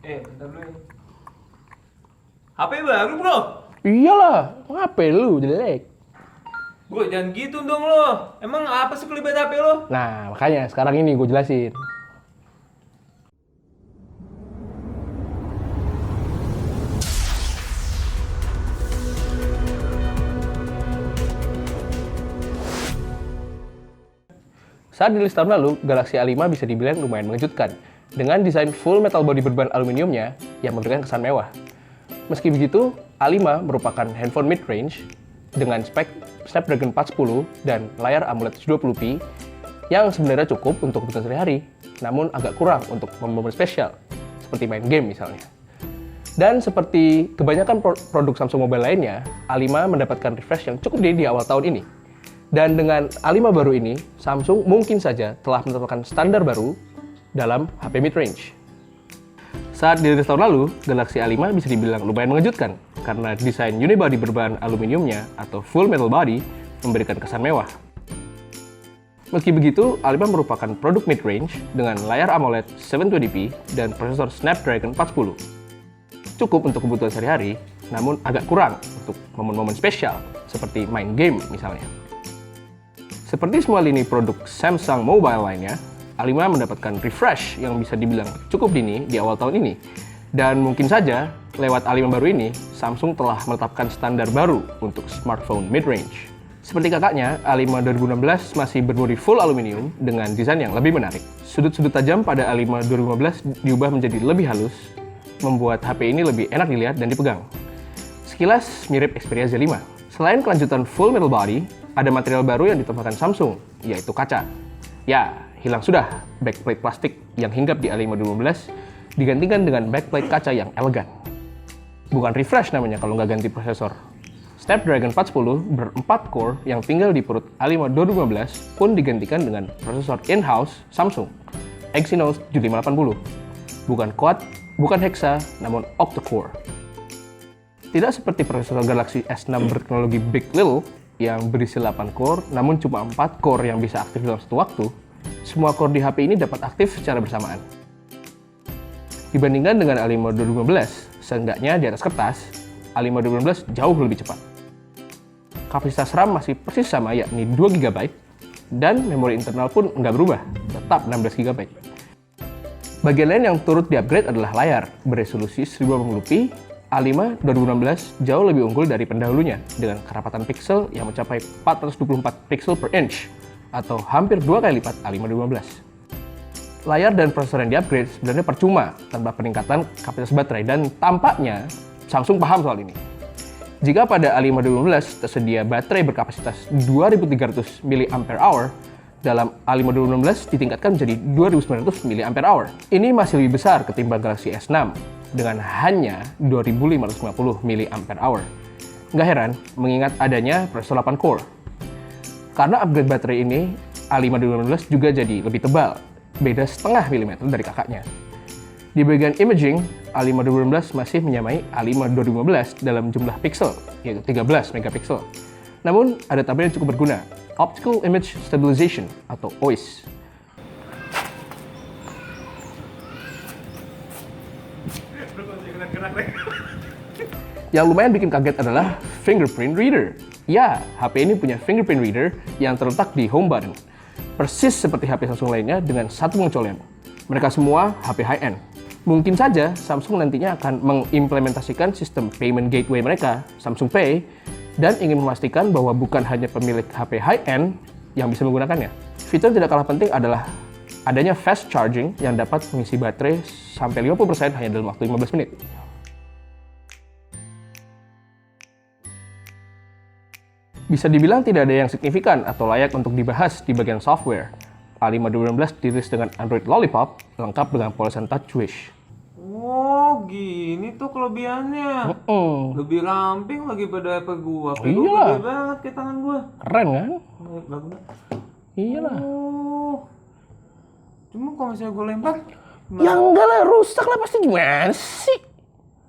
Bentar dulu ya. HP baru bro? Iyalah, HP lu jelek. Bro, jangan gitu dong lo. Emang apa sih kelibat HP lo? Nah, makanya sekarang ini gue jelasin. Saat rilis tahun lalu, Galaxy A5 bisa dibilang lumayan mengejutkan dengan desain full metal body berbahan aluminiumnya yang memberikan kesan mewah. Meski begitu, A5 merupakan handphone mid-range dengan spek Snapdragon 410 dan layar AMOLED 720p yang sebenarnya cukup untuk kebutuhan sehari-hari, namun agak kurang untuk momen spesial, seperti main game misalnya. Dan seperti kebanyakan produk Samsung Mobile lainnya, A5 mendapatkan refresh yang cukup di awal tahun ini. Dan dengan A5 baru ini, Samsung mungkin saja telah menetapkan standar baru dalam HP mid-range. Saat dirilis tahun lalu, Galaxy A5 bisa dibilang lumayan mengejutkan karena desain unibody berbahan aluminiumnya atau full metal body memberikan kesan mewah. Meski begitu, A5 merupakan produk mid-range dengan layar AMOLED 720p dan prosesor Snapdragon 410. Cukup untuk kebutuhan sehari-hari, namun agak kurang untuk momen-momen spesial seperti main game misalnya. Seperti semua lini produk Samsung Mobile lainnya, A5 mendapatkan refresh yang bisa dibilang cukup dini di awal tahun ini. Dan mungkin saja, lewat A5 baru ini, Samsung telah menetapkan standar baru untuk smartphone mid-range. Seperti kakaknya, A5 2016 masih berbodi full aluminium dengan desain yang lebih menarik. Sudut-sudut tajam pada A5 2015 diubah menjadi lebih halus, membuat HP ini lebih enak dilihat dan dipegang. Sekilas mirip Xperia Z5. Selain kelanjutan full metal body, ada material baru yang ditambahkan Samsung, yaitu kaca. Ya, hilang sudah backplate plastik yang hinggap di A5 2015, digantikan dengan backplate kaca yang elegan. Bukan refresh namanya kalau nggak ganti prosesor. Snapdragon 410 ber-4 core yang tinggal di perut A5 2015 pun digantikan dengan prosesor in-house Samsung, Exynos 7580. Bukan quad, bukan hexa, namun octa-core. Tidak seperti prosesor Galaxy S6 berteknologi Big Little yang berisi 8 core, namun cuma 4 core yang bisa aktif dalam satu waktu, semua core di HP ini dapat aktif secara bersamaan. Dibandingkan dengan A5 2015, seenggaknya di atas kertas, A5 2015 jauh lebih cepat. Kapasitas RAM masih persis sama, yakni 2 GB, dan memori internal pun nggak berubah, tetap 16 GB. Bagian lain yang turut di-upgrade adalah layar, beresolusi 1080p. A5 2016 jauh lebih unggul dari pendahulunya dengan kerapatan pixel yang mencapai 424 pixel per inch atau hampir 2 kali lipat A5 2015. Layar dan prosesor yang di-upgrade sebenarnya percuma tanpa peningkatan kapasitas baterai dan tampaknya Samsung paham soal ini. Jika pada A5 2015 tersedia baterai berkapasitas 2300 mAh, dalam A5 2016 ditingkatkan menjadi 2900 mAh. Ini masih lebih besar ketimbang Galaxy S6 dengan hanya 2550 mAh. Nggak heran mengingat adanya prosesor 8 core. Karena upgrade baterai ini, A5 2016 juga jadi lebih tebal, beda setengah milimeter dari kakaknya. Di bagian imaging, A5 2016 masih menyamai A5 2015 dalam jumlah pixel, yaitu 13 megapiksel. Namun, ada tabel yang cukup berguna, Optical Image Stabilization atau OIS. Yang lumayan bikin kaget adalah fingerprint reader. Ya, HP ini punya fingerprint reader yang terletak di home button. Persis seperti HP Samsung lainnya dengan satu pengecualian. Mereka semua HP high-end. Mungkin saja Samsung nantinya akan mengimplementasikan sistem payment gateway mereka, Samsung Pay, dan ingin memastikan bahwa bukan hanya pemilik HP high-end yang bisa menggunakannya. Fitur tidak kalah penting adalah adanya fast charging yang dapat mengisi baterai sampai 50% hanya dalam waktu 15 menit. Bisa dibilang tidak ada yang signifikan atau layak untuk dibahas di bagian software. A5 2016 dirilis dengan Android Lollipop, lengkap dengan polesan TouchWish. Oh, gini tuh kelebihannya. Lebih ramping lagi pada HP gua. HP gua Iyalah. gede banget kayak tangan gua. Keren kan? Bagus. Iyalah. Oh. Cuma kalau misalnya gua lempar, Ya enggak lah, rusak lah pasti, gimana sih?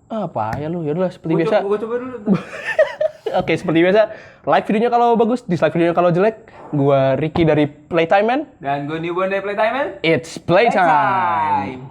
Apa ya lu? Yaudah seperti biasa. Gua coba dulu. Oke, seperti biasa, like videonya kalau bagus, dislike videonya kalau jelek. Gua Ricky dari Playtime Man. Dan gua Newborn dari Playtime Man. It's playtime.